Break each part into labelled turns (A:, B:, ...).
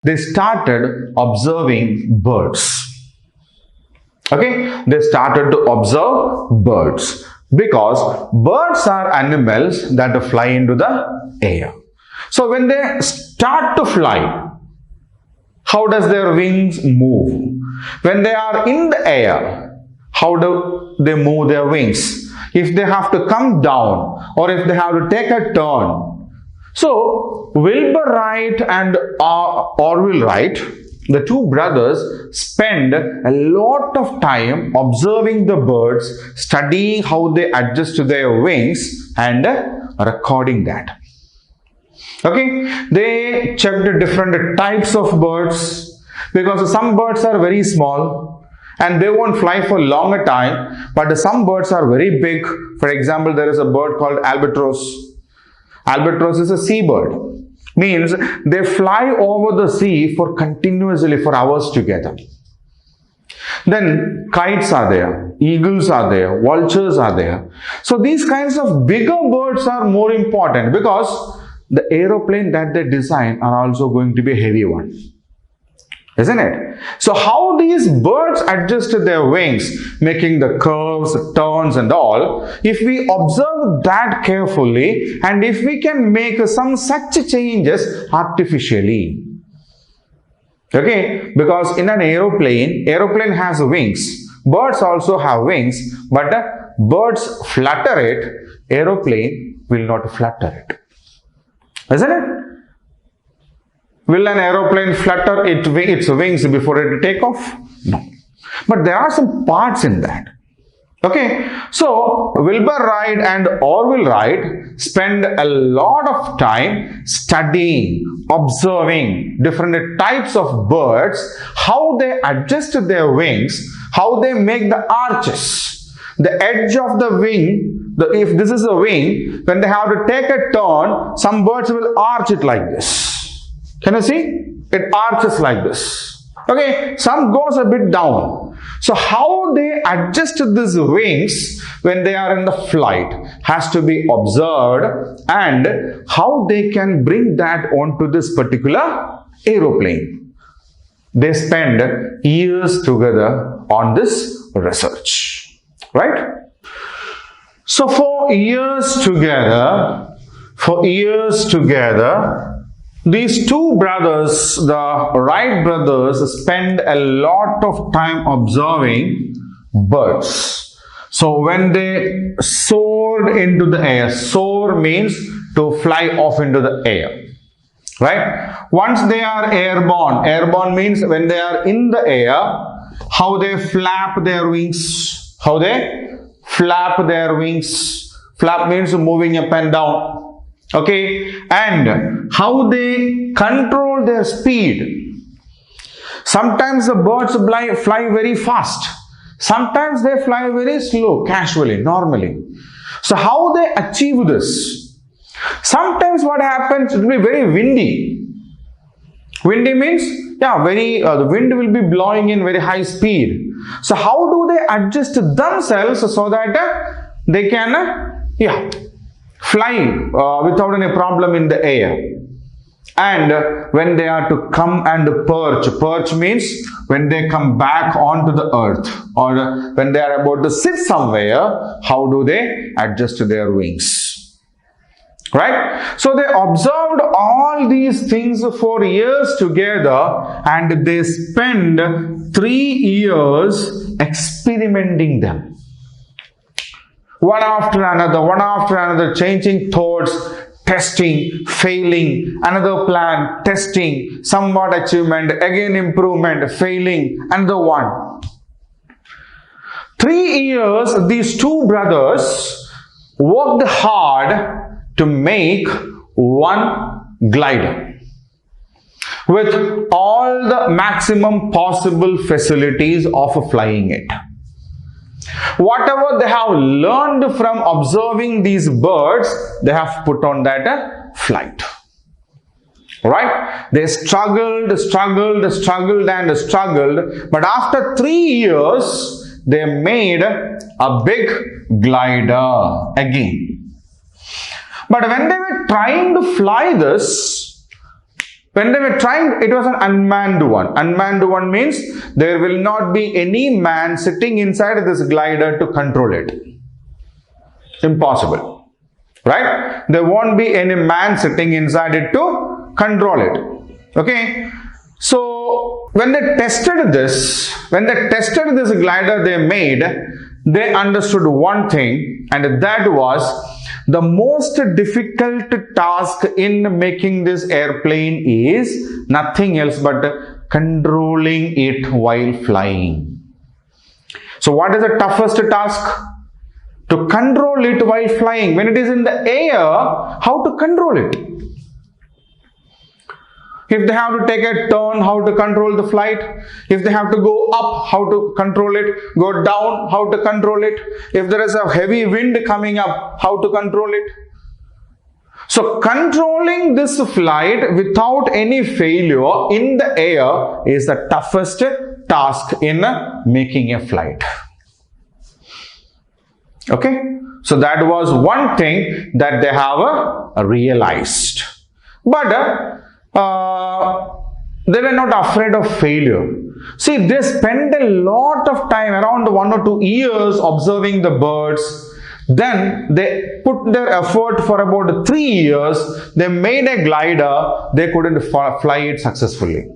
A: they started observing birds. Okay, they started to observe birds because birds are animals that fly into the air. So when they start to fly, how does their wings move? When they are in the air, how do they move their wings? If they have to come down or if they have to take a turn. So Wilbur Wright and Orville Wright, the two brothers, spend a lot of time observing the birds, studying how they adjust to their wings and recording that. Okay, they checked different types of birds because some birds are very small and they won't fly for longer time, but some birds are very big. For example, there is a bird called albatross. Albatross is a seabird. Means they fly over the sea for continuously for hours together. Then kites are there, eagles are there, vultures are there. So these kinds of bigger birds are more important because the aeroplane that they design are also going to be a heavy one. Isn't it? So how these birds adjusted their wings, making the curves, turns and all, if we observe that carefully and if we can make some such changes artificially. Okay, because in an aeroplane has wings. Birds also have wings, but birds flutter it, aeroplane will not flutter it. Isn't it? Will an aeroplane flutter its wings before it take off? No. But there are some parts in that. Okay. So, Wilbur Wright and Orville Wright spend a lot of time studying, observing different types of birds, how they adjust their wings, how they make the arches, the edge of the wing. If this is a wing, when they have to take a turn, some birds will arch it like this. Can you see? It arches like this. Okay, some goes a bit down. So how they adjust these wings when they are in the flight has to be observed, and how they can bring that onto this particular aeroplane. They spend years together on this research. Right? So for years together, these two brothers, the Wright brothers, spend a lot of time observing birds. So when they soared into the air, soar means to fly off into the air. Right? Once they are airborne, airborne means when they are in the air, how they flap their wings. How they flap their wings. Flap means moving up and down. Okay, and how they control their speed. Sometimes the birds fly very fast. Sometimes they fly very slow, casually, normally. So how they achieve this? Sometimes what happens, it will be very windy. Windy means, the wind will be blowing in very high speed. So how do they adjust themselves so that they can, fly without any problem in the air? And when they are to come and perch means when they come back onto the earth, or when they are about to sit somewhere, how do they adjust their wings? Right? So they observed all these things for years together, and they spend 3 years experimenting them. One after another, changing thoughts, testing, failing, another plan, testing, somewhat achievement, again improvement, failing, another one. 3 years, these two brothers worked hard to make one glider with all the maximum possible facilities of flying it. Whatever they have learned from observing these birds, they have put on that flight. Right? They struggled, but after 3 years, they made a big glider again. But when they were trying to fly this, When they were trying, it was an unmanned one. Unmanned one means there will not be any man sitting inside this glider to control it. Impossible. Right? There won't be any man sitting inside it to control it. Okay? So, when they tested this glider they made, they understood one thing, and that was the most difficult task in making this airplane is nothing else but controlling it while flying. So what is the toughest task? To control it while flying. When it is in the air, how to control it? If they have to take a turn, how to control the flight? If they have to go up, how to control it? Go down, how to control it? If there is a heavy wind coming up, how to control it? So, controlling this flight without any failure in the air is the toughest task in making a flight. Okay? So, that was one thing that they have realized. But they were not afraid of failure. See, they spent a lot of time, around 1 or 2 years, observing the birds. Then they put their effort for about 3 years. They made a glider. They couldn't fly it successfully.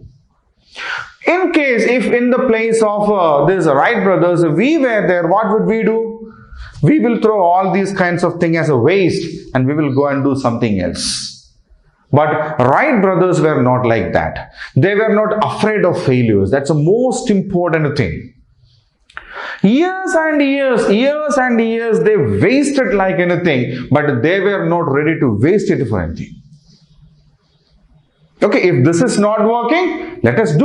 A: In case, if in the place of these Wright brothers, we were there, what would we do? We will throw all these kinds of things as a waste and we will go and do something else. But Wright brothers were not like that. They were not afraid of failures. That's the most important thing. Years and years, they wasted like anything, but they were not ready to waste it for anything. Okay, if this is not working, let us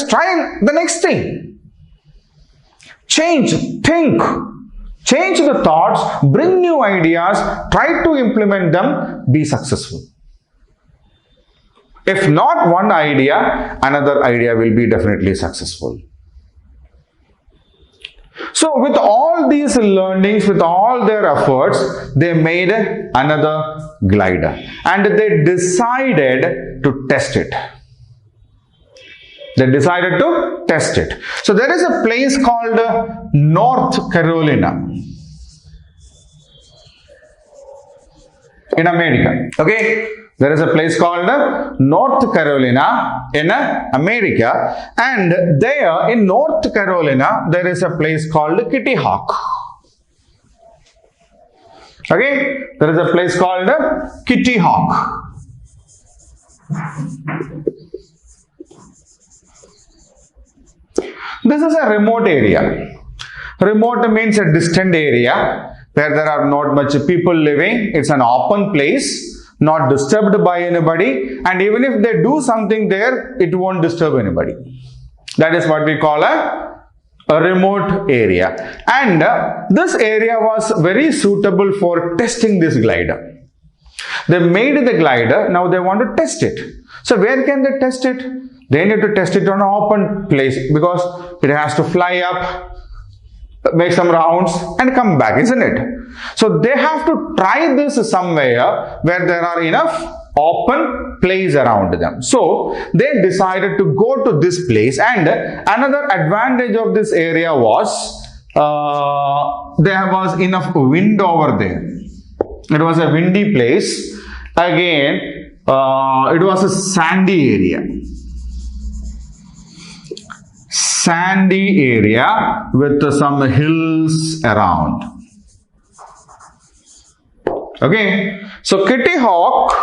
A: try the next thing. Change, think, change the thoughts, bring new ideas, try to implement them, be successful. If not one idea, another idea will be definitely successful. So with all these learnings, with all their efforts, they made another glider and they decided to test it. So there is a place called North Carolina in America. Okay. There is a place called North Carolina in America, and there in North Carolina there is a place called Kitty Hawk. Okay, there is a place called Kitty Hawk. This is a remote area. Remote means a distant area where there are not much people living. It's an open place, not disturbed by anybody, and even if they do something there, it won't disturb anybody. That is what we call a remote area. And this area was very suitable for testing this glider. They made the glider, now they want to test it. So where can they test it? They need to test it on an open place because it has to fly up, make some rounds and come back, isn't it? So they have to try this somewhere where there are enough open place around them. So they decided to go to this place, and another advantage of this area was there was enough wind over there. It was a windy place. Again, it was a sandy area. Sandy area with some hills around. Okay, so Kitty Hawk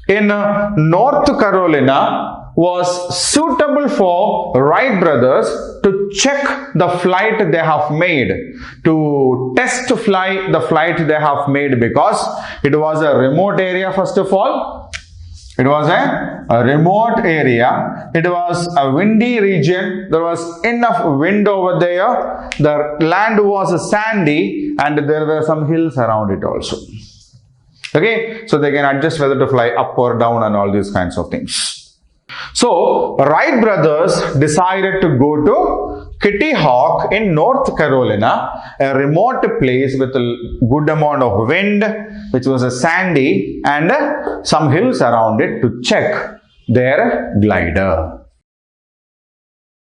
A: in North Carolina was suitable for Wright brothers to check the flight they have made, to test fly the flight they have made, because it was a remote area. First of all, it was a remote area. It was a windy region. There was enough wind over there. The land was sandy and there were some hills around it also. Okay, so they can adjust whether to fly up or down and all these kinds of things. So Wright brothers decided to go to Kitty Hawk in North Carolina, a remote place with a good amount of wind, which was a sandy, and some hills around it, to check their glider.